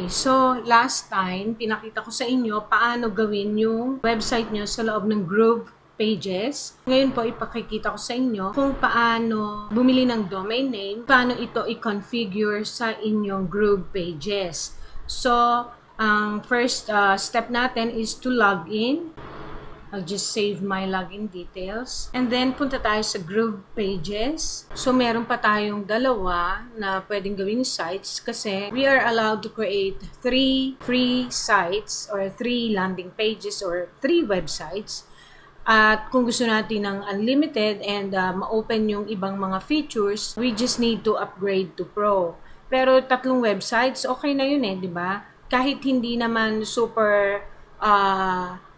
so last time, pinakita ko sa inyo paano gawin yung website nyo sa loob ng Groovepages. Ngayon po, ipakikita ko sa inyo kung paano bumili ng domain name, paano ito i-configure sa inyong Groovepages. So, ang first step natin is to log in. I'll just save my login details. And then, punta tayo sa Groovepages. So, meron pa tayong dalawa na pwedeng gawing sites kasi we are allowed to create 3 free sites or 3 landing pages or 3 websites. At kung gusto natin ng unlimited and ma-open yung ibang mga features, we just need to upgrade to Pro. Pero 3 websites, okay na yun di ba? Kahit hindi naman super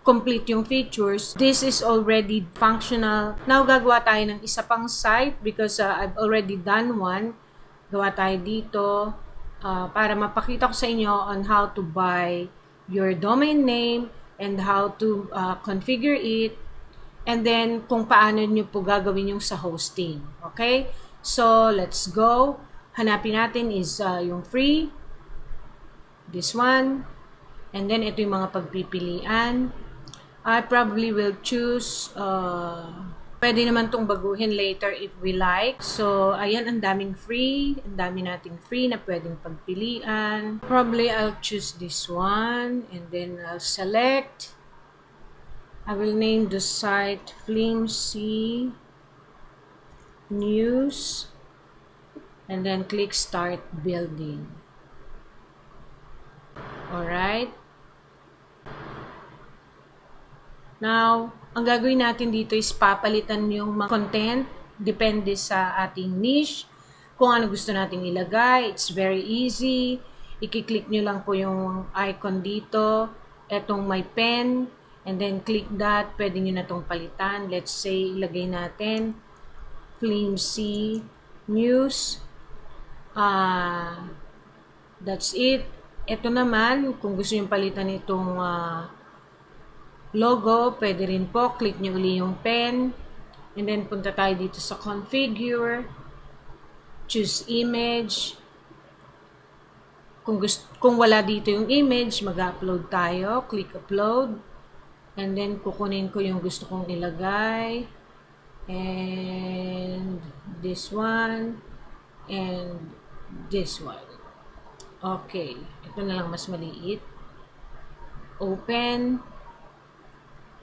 complete yung features, this is already functional. Now, gagawa tayo ng isa pang site because I've already done one. Gawa tayo dito para mapakita ko sa inyo on how to buy your domain name and how to configure it. And then, kung paano nyo po gagawin yung sa hosting. Okay? So, let's go. Hanapin natin is yung free. This one. And then, ito yung mga pagpipilian. I probably will choose, pwede naman itong baguhin later if we like. So, ayan, ang daming free. Ang dami nating free na pwedeng pagpilian. Probably, I'll choose this one. And then, I'll select. I will name the site Flimsy News. And then, click Start Building. Alright. Now, ang gagawin natin dito is papalitan yung mga content. Depende sa ating niche. Kung ano gusto nating ilagay. It's very easy. I-click nyo lang po yung icon dito. Etong may pen. And then click that. Pwede nyo na itong palitan. Let's say, ilagay natin Flimsy News. That's it. Ito naman, kung gusto nyo palitan itong logo, pwede rin po. Click nyo uli yung pen. And then, punta tayo dito sa configure. Choose image. Kung wala dito yung image, mag-upload tayo. Click upload. And then, kukunin ko yung gusto kong ilagay. And this one. And this one. Okay. Ito na lang mas maliit. Open.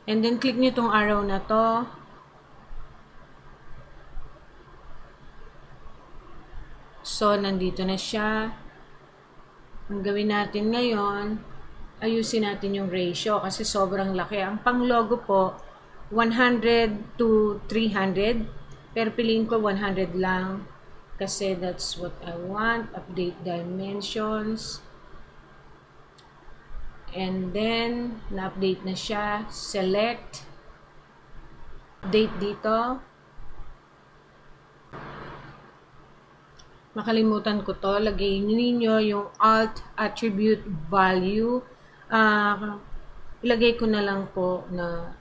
And then, click nyo itong arrow na to. So, nandito na siya. Ang gawin natin ngayon, ayusin natin yung ratio kasi sobrang laki. Ang pang-logo po, 100 to 300. Pero piliin ko 100 lang kasi that's what I want. Update dimensions. And then, na-update na siya. Select. Date dito. Nakalimutan ko to. Lagay ninyo yung alt attribute value. Ilagay ko na lang po na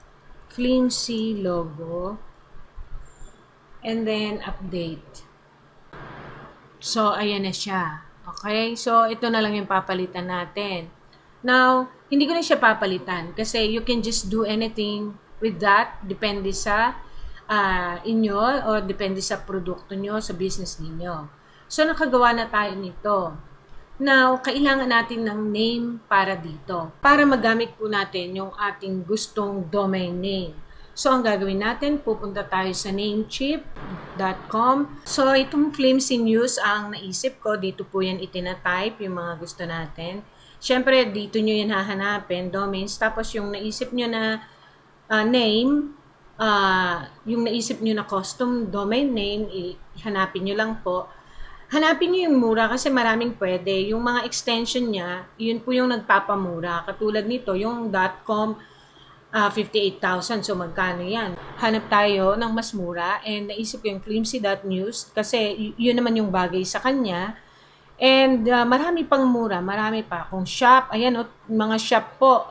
Flimsy logo. And then, update. So, ayan na siya. Okay? So, ito na lang yung papalitan natin. Now, hindi ko na siya papalitan kasi you can just do anything with that. Depende sa inyo o depende sa produkto nyo, sa business ninyo. So, nakagawa na tayo nito. Now, kailangan natin ng name para dito. Para magamit po natin yung ating gustong domain name. So, ang gagawin natin, pupunta tayo sa namecheap.com. So, itong Flimsy News ang naisip ko. Dito po yan itinatype, yung mga gusto natin. Siyempre, dito nyo yan hahanapin, domains. Tapos, yung naisip nyo na name, yung naisip nyo na custom domain name, hanapin nyo lang po. Hanapin nyo yung mura kasi maraming pwede. Yung mga extension niya, yun po yung nagpapamura. Katulad nito, yung .com, 58,000. So, magkano yan? Hanap tayo ng mas mura and naisip ko yung flimsy.news kasi yun naman yung bagay sa kanya. And marami pang mura, marami pa. Kung shop, ayan mga shop po,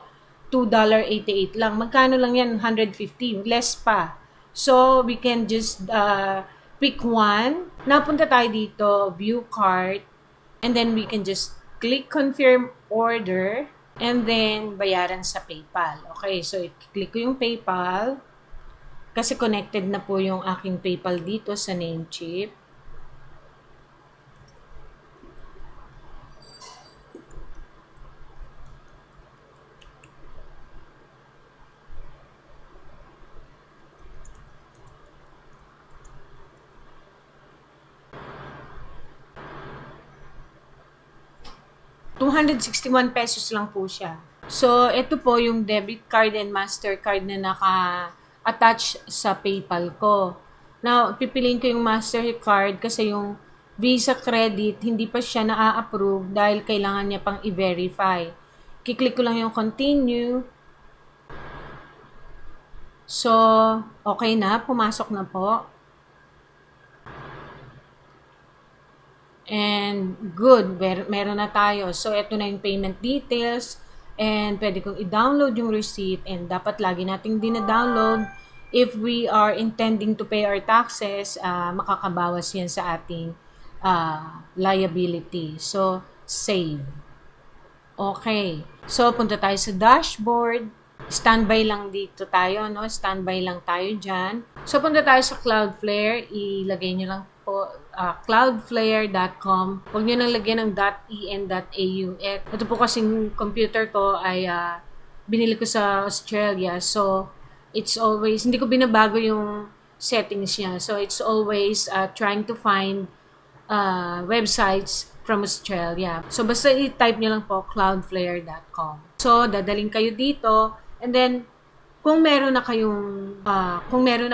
$2.88 lang. Magkano lang yan? 150, less pa. So, we can just pick one. Napunta tayo dito, view cart, and then we can just click confirm order, and then bayaran sa PayPal. Okay, so i-click ko yung PayPal kasi connected na po yung aking PayPal dito sa Namecheap. ₱261 lang po siya. So, ito po yung debit card and MasterCard na naka-attach sa PayPal ko. Now, pipiliin ko yung MasterCard kasi yung Visa Credit, hindi pa siya na-approve dahil kailangan niya pang i-verify. Kiklik ko lang yung continue. So, okay na. Pumasok na po. And good, meron na tayo. So, ito na yung payment details. And pwede kong i-download yung receipt. And dapat lagi nating din-download. If we are intending to pay our taxes, makakabawas yan sa ating liability. So, save. Okay. So, punta tayo sa dashboard. Standby lang dito tayo, no? Standby lang tayo dyan. So, punta tayo sa Cloudflare. Ilagay nyo lang po cloudflare.com. Huwag nyo nang lagyan ng .en.au. Ito po kasing computer ko ay binili ko sa Australia. So, it's always, hindi ko binabago yung settings niya. So, it's always trying to find websites from Australia. So, basta i-type nyo lang po cloudflare.com. So, dadaling kayo dito. And then, kung meron na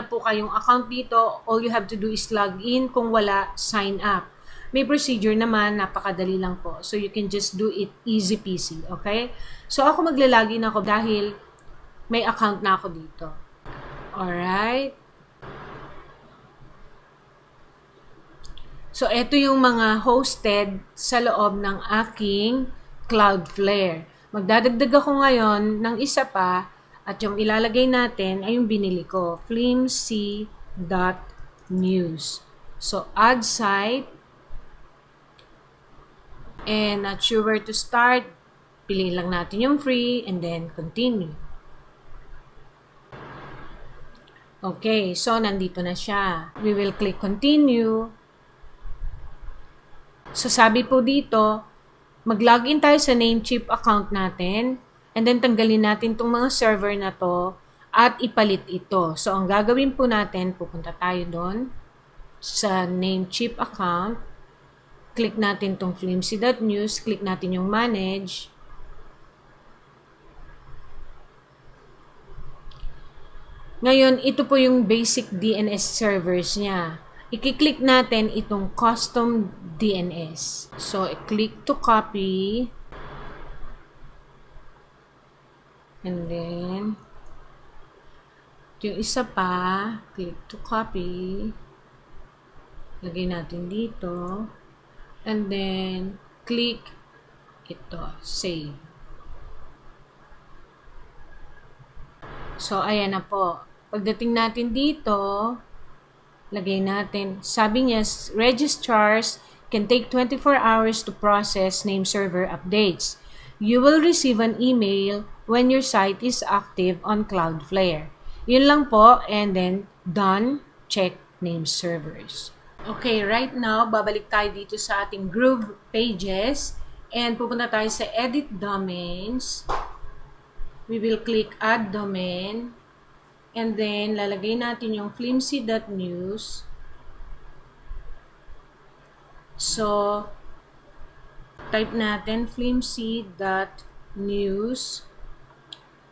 po kayong account dito, all you have to do is log in. Kung wala, sign up. May procedure naman, napakadali lang po. So, you can just do it easy peasy, okay? So, ako maglalagin ako dahil may account na ako dito. Alright? So, ito yung mga hosted sa loob ng aking Cloudflare. Magdadagdag ako ngayon ng isa pa. At yung ilalagay natin ay yung binili ko, flimc.news. So, add site. And not sure where to start. Piliin lang natin yung free and then continue. Okay, so nandito na siya. We will click continue. So, sabi po dito, mag-login tayo sa Namecheap account natin. And then, tanggalin natin itong mga server na to at ipalit ito. So, ang gagawin po natin, pupunta tayo doon sa Namecheap account. Click natin itong flimc.news. Click natin yung manage. Ngayon, ito po yung basic DNS servers niya. I-click natin itong custom DNS. So, i-click to copy. And then, yung isa pa, click to copy. Lagay natin dito. And then, click ito, save. So, ayan na po. Pagdating natin dito, lagay natin, sabi niya, registrars can take 24 hours to process name server updates. You will receive an email when your site is active on Cloudflare. Yun lang po, and then done, check name servers. Okay, right now, babalik tayo dito sa ating Groovepages and pupunta tayo sa Edit Domains. We will click Add Domain and then lalagay natin yung flimc.news. So, type natin flimc.news.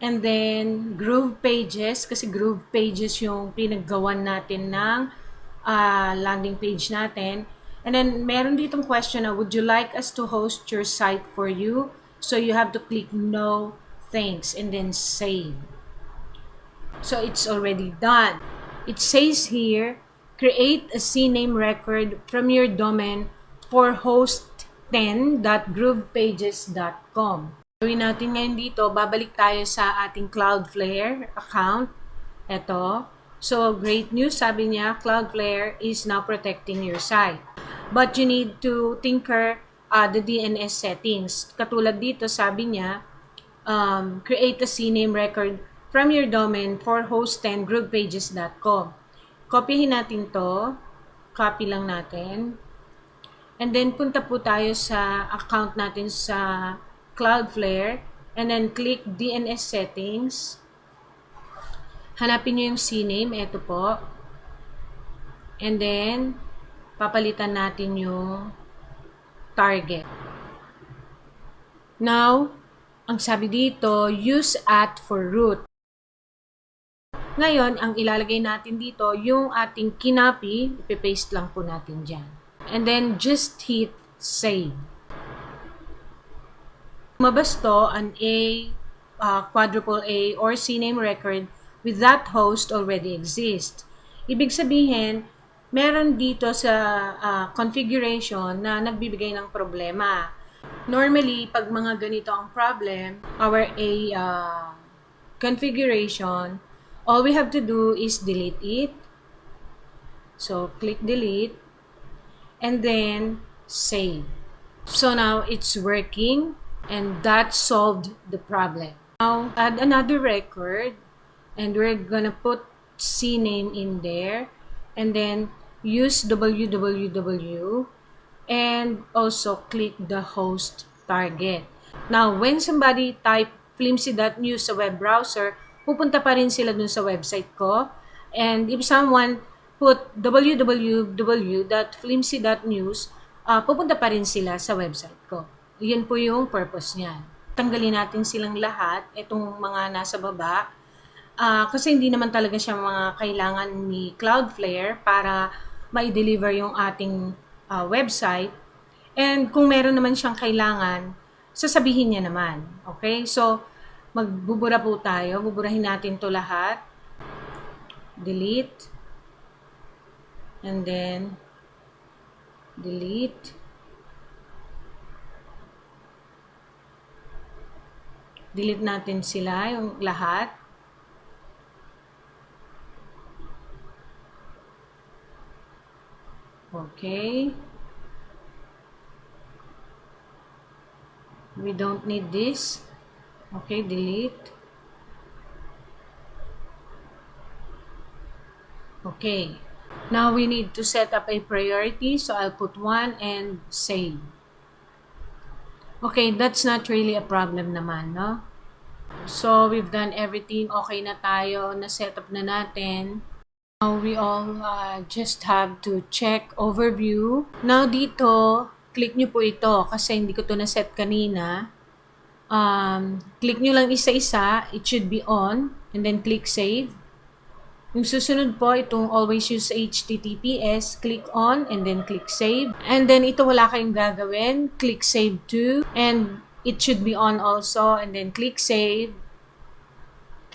And then, Groovepages, kasi Groovepages yung pinaggawan natin ng landing page natin. And then, meron ditong question na, would you like us to host your site for you? So, you have to click no, thanks, and then save. So, it's already done. It says here, create a CNAME record from your domain for host10.groovepages.com. Gawin natin ngayon dito, babalik tayo sa ating Cloudflare account. Ito. So, great news. Sabi niya, Cloudflare is now protecting your site. But you need to tinker the DNS settings. Katulad dito, sabi niya, create a CNAME record from your domain for host10 groovepages.com. Kopyahin natin to. Copy lang natin. And then, punta po tayo sa account natin sa Cloudflare. And then, click DNS settings. Hanapin nyo yung CNAME. Ito po. And then, papalitan natin yung target. Now, ang sabi dito, use @ for root. Ngayon, ang ilalagay natin dito, yung ating kinapi, ipipaste lang po natin dyan. And then, just hit save. Lumabas to an quadruple A or CNAME record with that host already exists. Ibig sabihin, meron dito sa configuration na nagbibigay ng problema. Normally, pag mga ganito ang problem, our configuration, all we have to do is delete it. So, click delete. And then, save. So, now it's working. And that solved the problem. Now, add another record. And we're gonna put CNAME in there. And then, use www. And also, click the host target. Now, when somebody type flimsy.news sa web browser, pupunta pa rin sila dun sa website ko. And if someone put www.flimsy.news, pupunta pa rin sila sa website ko. Yun po yung purpose niyan. Tanggalin natin silang lahat, itong mga nasa baba, kasi hindi naman talaga siya mga kailangan ni Cloudflare para ma-deliver yung ating website. And kung meron naman siyang kailangan, sasabihin niya naman. Okay? So, magbubura po tayo. Buburahin natin to lahat. Delete. And then, delete. Delete natin sila, yung lahat. Okay. We don't need this. Okay, delete. Okay. Now we need to set up a priority. So I'll put 1 and save. Okay, that's not really a problem naman, no? So we've done everything. Okay na tayo. Na-set up na natin. Now we all just have to check overview. Now dito, click nyo po ito kasi hindi ko to na-set kanina. Click nyo lang isa-isa. It should be on. And then click save. Yung susunod po, itong always use HTTPS, click on and then click save. And then ito wala kayong gagawin, click save to. And it should be on also and then click save,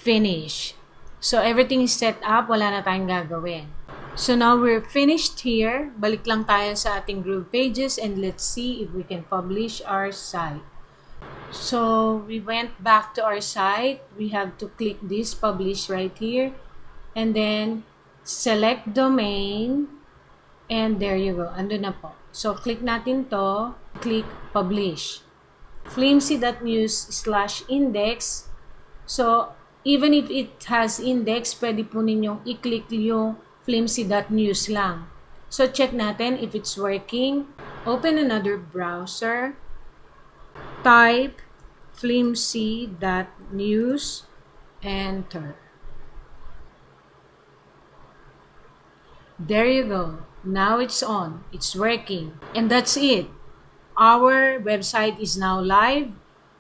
finish. So everything is set up, wala na tayong gagawin. So now we're finished here. Balik lang tayo sa ating Groovepages and let's see if we can publish our site. So we went back to our site. We have to click this publish right here. And then, select domain. And there you go. Ando na po. So, click natin to. Click publish. flimsy.news/index. So, even if it has index, pwede po ninyong i-click yung flimsy.news lang. So, check natin if it's working. Open another browser. Type flimsy.news. Enter. There you go. Now it's on. It's working. And that's it. Our website is now live.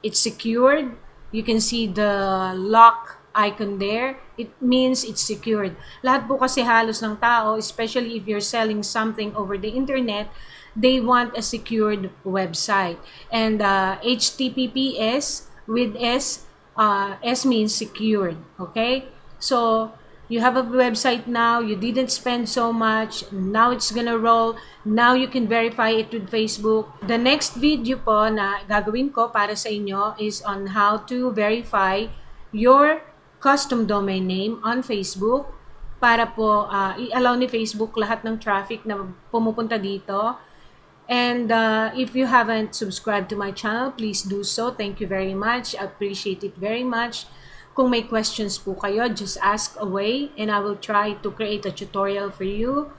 It's secured. You can see the lock icon there. It means it's secured. Lahat po kasi halos ng tao, especially if you're selling something over the internet, they want a secured website. And HTTPS with S means secured. Okay? So, you have a website now, you didn't spend so much, now it's gonna roll, now you can verify it with Facebook. The next video po na gagawin ko para sa inyo is on how to verify your custom domain name on Facebook para po i-allow ni Facebook lahat ng traffic na pumupunta dito And if you haven't subscribed to my channel, please do so. Thank you very much. I appreciate it very much. Kung may questions po kayo, just ask away and I will try to create a tutorial for you.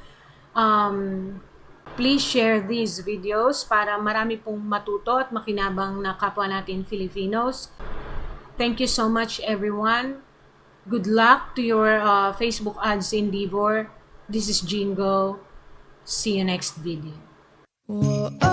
Please share these videos para marami pong matuto at makinabang na kapwa natin Filipinos. Thank you so much, everyone. Good luck to your Facebook ads endeavor. This is Jingo. See you next video. Whoa.